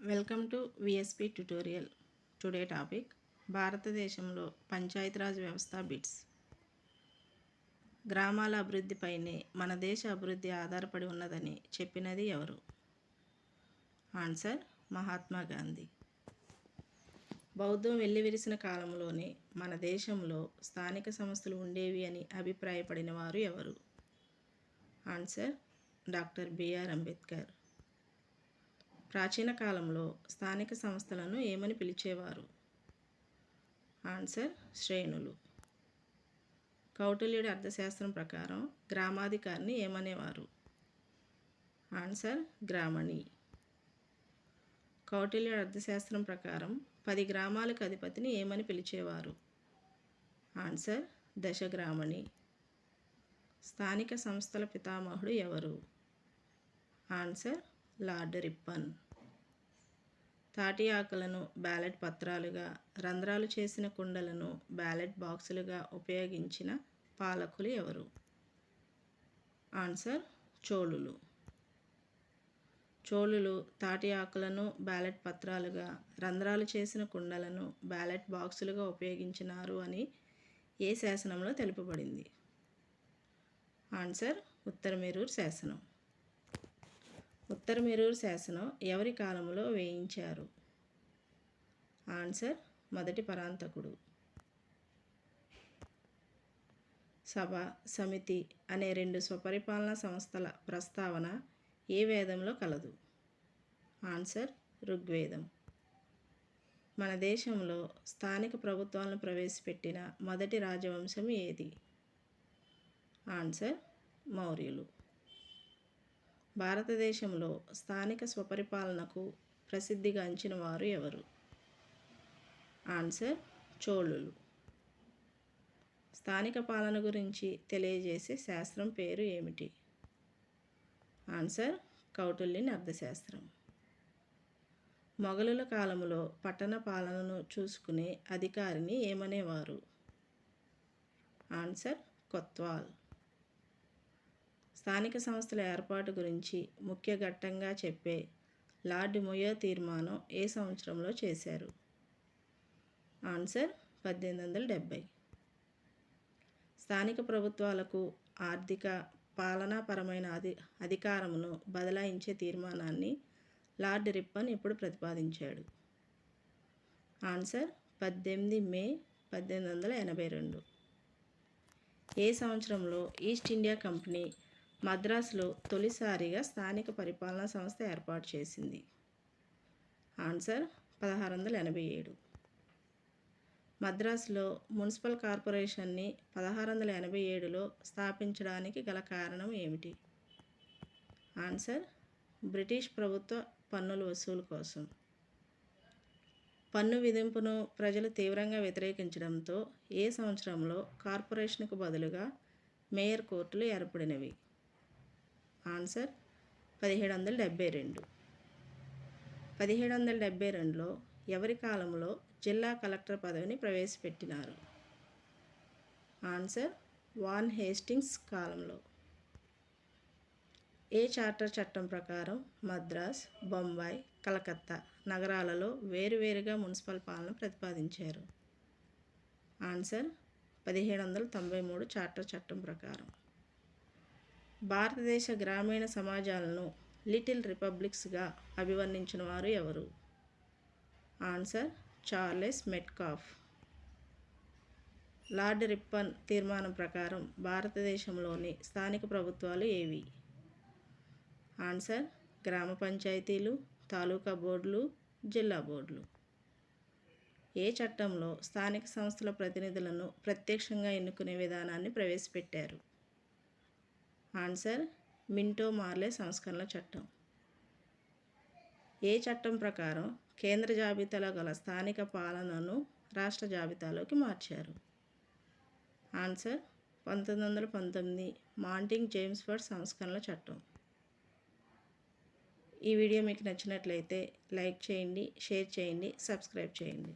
Welcome to VSP tutorial. Today topic భారతదేశంలో పంచాయతీరాజ్ వ్యవస్థ bits. గ్రామాల అభివృద్ధిపైనే మన దేశ అభివృద్ధి ఆధారపడి ఉన్నదని చెప్పినది ఎవరు? ఆన్సర్ మహాత్మా గాంధీ. బౌద్ధం వెల్లివిరిసిన కాలంలోనే మన దేశంలో స్థానిక సంస్థలు ఉండేవి అని అభిప్రాయపడిన వారు ఎవరు? Answer doctor BR Ambedkar. ప్రాచీన కాలంలో స్థానిక సంస్థలను ఏమని పిలిచేవారు? ఆన్సర్ శ్రేణులు. కౌటిల్యుడి అర్థశాస్త్రం ప్రకారం గ్రామాధికారిని ఏమనేవారు? ఆన్సర్ గ్రామణి. కౌటిల్యుడి అర్థశాస్త్రం ప్రకారం 10 గ్రామాలకు అధిపతిని ఏమని పిలిచేవారు? ఆన్సర్ దశగ్రామణి. స్థానిక సంస్థల పితామహుడు ఎవరు? Answer lord Ripon. తాటి ఆకులను బ్యాలెట్ పత్రాలుగా, రంధ్రాలు చేసిన కుండలను బ్యాలెట్ బాక్సులుగా ఉపయోగించిన పాలకులు ఎవరు? ఆన్సర్ చోళులు. చోళులు తాటి ఆకులను బ్యాలెట్ పత్రాలుగా, రంధ్రాలు చేసిన కుండలను బ్యాలెట్ బాక్సులుగా ఉపయోగించినారు అని ఏ శాసనంలో తెలుపబడింది? ఆన్సర్ ఉత్తరమేరూర్ శాసనం. ఉత్తరమేరూర్ శాసనం ఎవరి కాలంలో వేయించారు? ఆన్సర్ మొదటి పరాంతకుడు. సభ, సమితి అనే 2 స్వపరిపాలనా సంస్థల ప్రస్తావన ఏ వేదంలో కలదు? ఆన్సర్ ఋగ్వేదం. మన దేశంలో స్థానిక ప్రభుత్వాలను ప్రవేశపెట్టిన మొదటి రాజవంశం ఏది? ఆన్సర్ మౌర్యులు. భారతదేశంలో స్థానిక స్వపరిపాలనకు ప్రసిద్ధిగాంచిన వారు ఎవరు? ఆన్సర్ చోళులు. స్థానిక పాలన గురించి తెలియజేసే శాస్త్రం పేరు ఏమిటి? ఆన్సర్ కౌటిల్యుని అర్థశాస్త్రం. మొఘలుల కాలంలో పట్టణ పాలనను చూసుకునే అధికారిని ఏమనేవారు? ఆన్సర్ కొత్వాల్. స్థానిక సంస్థల ఏర్పాటు గురించి ముఖ్య ఘట్టంగా చెప్పే లార్డ్ మోయో తీర్మానం ఏ సంవత్సరంలో చేశారు? ఆన్సర్ 1870. స్థానిక ప్రభుత్వాలకు ఆర్థిక, పాలనాపరమైన అధికారమును బదలాయించే తీర్మానాన్ని లార్డ్ రిప్పన్ ఎప్పుడు ప్రతిపాదించాడు? ఆన్సర్ 18 మే 1882. ఏ సంవత్సరంలో ఈస్ట్ ఇండియా కంపెనీ మద్రాసులో తొలిసారిగా స్థానిక పరిపాలనా సంస్థ ఏర్పాటు చేసింది? ఆన్సర్ 1687. మద్రాసులో మున్సిపల్ కార్పొరేషన్ని 1687లో స్థాపించడానికి గల కారణం ఏమిటి? ఆన్సర్ బ్రిటిష్ ప్రభుత్వ పన్నుల వసూలు కోసం. పన్ను విధింపును ప్రజలు తీవ్రంగా వ్యతిరేకించడంతో ఏ సంవత్సరంలో కార్పొరేషన్కు బదులుగా మేయర్ కోర్టులు ఏర్పడినవి? ఆన్సర్ 1772. 1772లో ఎవరి కాలంలో జిల్లా కలెక్టర్ పదవిని ప్రవేశపెట్టినారు? ఆన్సర్ వాన్ హేస్టింగ్స్ కాలంలో. ఏ చార్టర్ చట్టం ప్రకారం మద్రాస్, బొంబాయి, కలకత్తా నగరాలలో వేరువేరుగా మున్సిపల్ పాలన ప్రతిపాదించారు? ఆన్సర్ 1793 చార్టర్ చట్టం ప్రకారం. భారతదేశ గ్రామీణ సమాజాలను లిటిల్ రిపబ్లిక్స్గా అభివర్ణించిన వారు ఎవరు? Answer Charles Metcalfe. Lord Ripon తీర్మానం ప్రకారం భారతదేశంలోని స్థానిక ప్రభుత్వాలు ఏవి? ఆన్సర్ గ్రామ పంచాయతీలు, తాలూకా బోర్డులు, జిల్లా బోర్డులు. ఏ చట్టంలో స్థానిక సంస్థల ప్రతినిధులను ప్రత్యక్షంగా ఎన్నుకునే విధానాన్ని ప్రవేశపెట్టారు? ఆన్సర్ మింటో మార్లే సంస్కరణల చట్టం. ఏ చట్టం ప్రకారం కేంద్ర జాబితాలో గల స్థానిక పాలనను రాష్ట్ర జాబితాలోకి మార్చారు? ఆన్సర్ 1919 మాంటింగ్ జేమ్స్ఫర్డ్ సంస్కరణల చట్టం. ఈ వీడియో మీకు నచ్చినట్లయితే లైక్ చేయండి, షేర్ చేయండి, సబ్స్క్రైబ్ చేయండి.